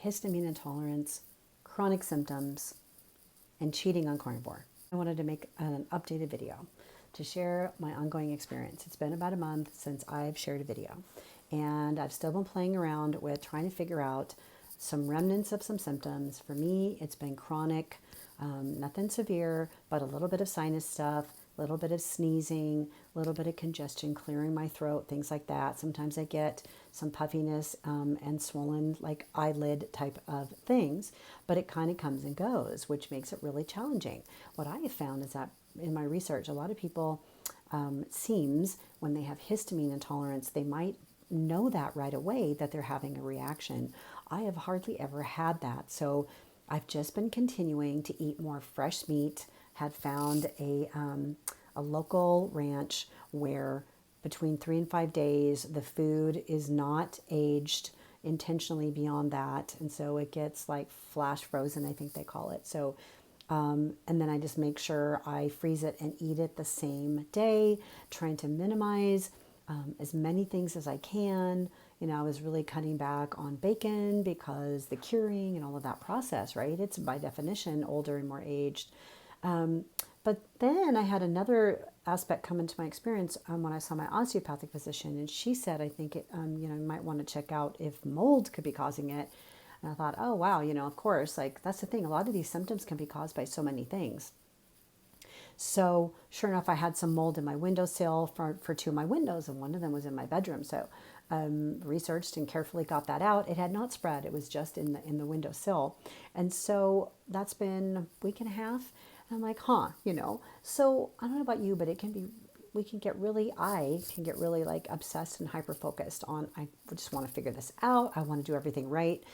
histamine intolerance, chronic symptoms, and cheating on carnivore. I wanted to make an updated video to share my ongoing experience. It's been about a month since I've shared a video, and I've still been playing around with trying to figure out some remnants of some symptoms. For me, it's been chronic, nothing severe, but a little bit of sinus stuff, a little bit of sneezing, a little bit of congestion, clearing my throat, things like that. Sometimes I get some puffiness and swollen like eyelid type of things, but it kind of comes and goes, which makes it really challenging. What I have found is that in my research, a lot of people, it seems, when they have histamine intolerance, they might know that right away that they're having a reaction. I have hardly ever had that. So I've just been continuing to eat more fresh meat, had found a local ranch where between 3 and 5 days, the food is not aged intentionally beyond that. And so it gets like flash frozen, I think they call it. So, and then I just make sure I freeze it and eat it the same day, trying to minimize as many things as I can. You know, I was really cutting back on bacon because the curing and all of that process, right? It's by definition older and more aged. But then I had another aspect come into my experience when I saw my osteopathic physician, and she said, I think you might want to check out if mold could be causing it. And I thought, oh, wow, of course, like that's the thing. A lot of these symptoms can be caused by so many things. So sure enough, I had some mold in my windowsill for 2 of my windows, and one of them was in my bedroom. So researched and carefully got that out. It had not spread. It was just in the windowsill. And so that's been a week and a half. And I'm like, So I don't know about you, but I can get really like obsessed and hyper focused on, I just want to figure this out. I want to do everything right.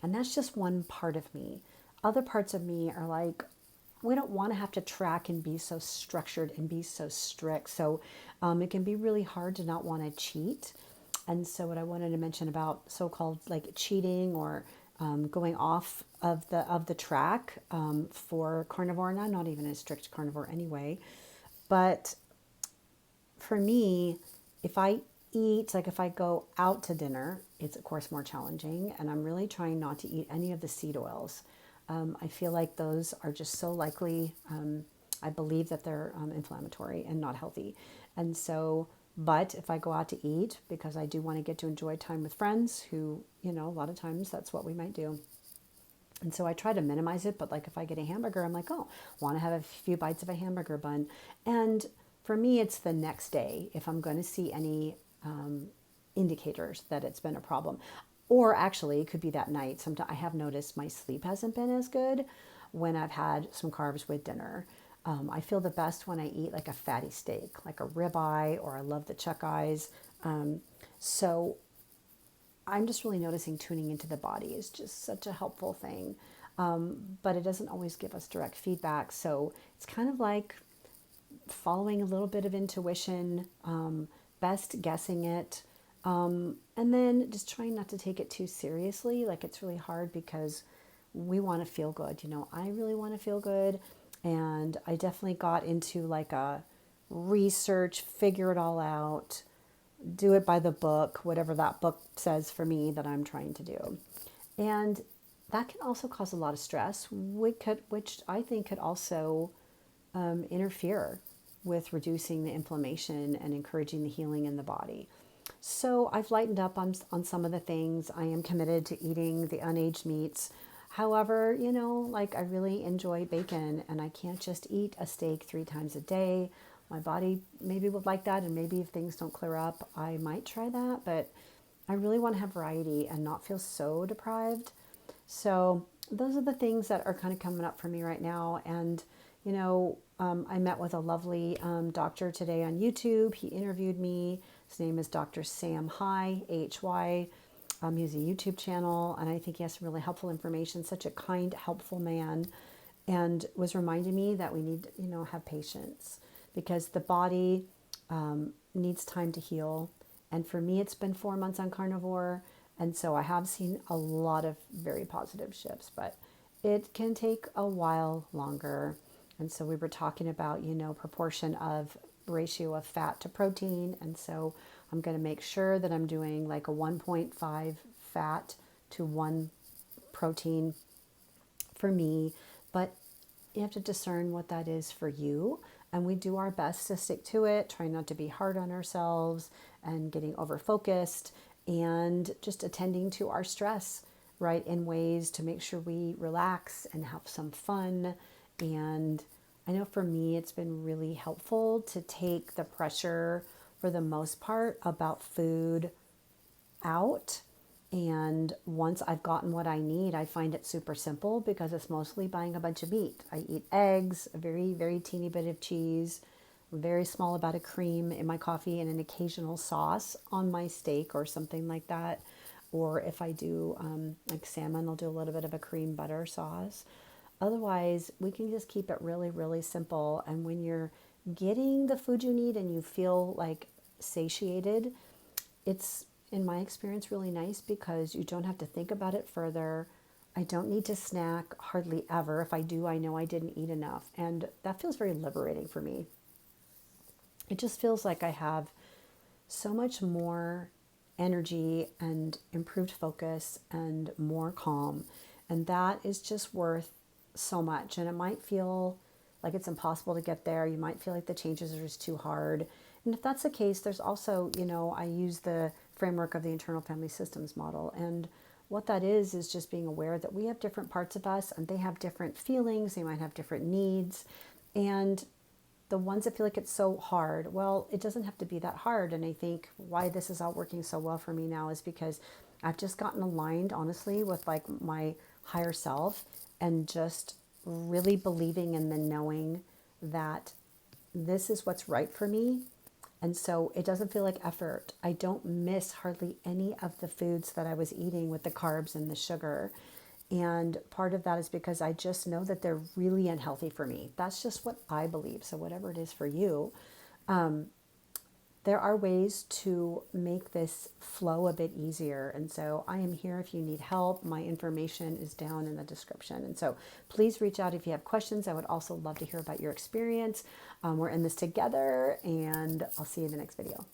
And that's just one part of me. Other parts of me are like, we don't want to have to track and be so structured and be so strict. So it can be really hard to not want to cheat. And so what I wanted to mention about so-called like cheating or going off of the track for carnivore, and I'm not even a strict carnivore anyway, but for me, if I eat, like if I go out to dinner, it's of course more challenging, and I'm really trying not to eat any of the seed oils. I feel like those are just so likely, I believe that they're inflammatory and not healthy. And so, but if I go out to eat, because I do want to get to enjoy time with friends who, a lot of times that's what we might do. And so I try to minimize it, but like if I get a hamburger, I'm like, oh, want to have a few bites of a hamburger bun. And for me, it's the next day if I'm going to see any indicators that it's been a problem. Or actually, it could be that night. Sometimes I have noticed my sleep hasn't been as good when I've had some carbs with dinner. I feel the best when I eat like a fatty steak, like a ribeye, or I love the chuck eyes. So I'm just really noticing tuning into the body is just such a helpful thing. But it doesn't always give us direct feedback. So it's kind of like following a little bit of intuition, best guessing it. And then just trying not to take it too seriously. Like it's really hard because we want to feel good. I really want to feel good. And I definitely got into like a research, figure it all out, do it by the book, whatever that book says for me that I'm trying to do. And that can also cause a lot of stress, which I think could also interfere with reducing the inflammation and encouraging the healing in the body. So I've lightened up on some of the things. I am committed to eating the unaged meats. However, like I really enjoy bacon, and I can't just eat a steak 3 times a day. My body maybe would like that, and maybe if things don't clear up, I might try that. But I really want to have variety and not feel so deprived. So those are the things that are kind of coming up for me right now. And, I met with a lovely doctor today on YouTube. He interviewed me. His name is Dr. Sam Hy, Hy. He has a YouTube channel, and I think he has some really helpful information. Such a kind, helpful man, and was reminding me that we need, have patience because the body needs time to heal. And for me, it's been 4 months on carnivore, and so I have seen a lot of very positive shifts, but it can take a while longer. And so we were talking about, proportion of ratio of fat to protein. And so I'm going to make sure that I'm doing like a 1.5 fat to 1 protein for me, but you have to discern what that is for you. And we do our best to stick to it, trying not to be hard on ourselves and getting over focused and just attending to our stress, right, in ways to make sure we relax and have some fun. And I know for me, it's been really helpful to take the pressure for the most part about food out. And once I've gotten what I need, I find it super simple because it's mostly buying a bunch of meat. I eat eggs, a very, very teeny bit of cheese, a very small amount of cream in my coffee, and an occasional sauce on my steak or something like that. Or if I do like salmon, I'll do a little bit of a cream butter sauce. Otherwise, we can just keep it really, really simple. And when you're getting the food you need and you feel like satiated, it's, in my experience, really nice because you don't have to think about it further. I don't need to snack hardly ever. If I do, I know I didn't eat enough. And that feels very liberating for me. It just feels like I have so much more energy and improved focus and more calm. And that is just worth so much. And it might feel like it's impossible to get there. You might feel like the changes are just too hard. And if that's the case, there's also, I use the framework of the internal family systems model. And what that is just being aware that we have different parts of us and they have different feelings. They might have different needs. And the ones that feel like it's so hard, well, it doesn't have to be that hard. And I think why this is all working so well for me now is because I've just gotten aligned, honestly, with like my higher self and just really believing in the knowing that this is what's right for me. And so it doesn't feel like effort. I don't miss hardly any of the foods that I was eating with the carbs and the sugar. And part of that is because I just know that they're really unhealthy for me. That's just what I believe. So whatever it is for you, there are ways to make this flow a bit easier. And so I am here if you need help. My information is down in the description. And so please reach out if you have questions. I would also love to hear about your experience. We're in this together, and I'll see you in the next video.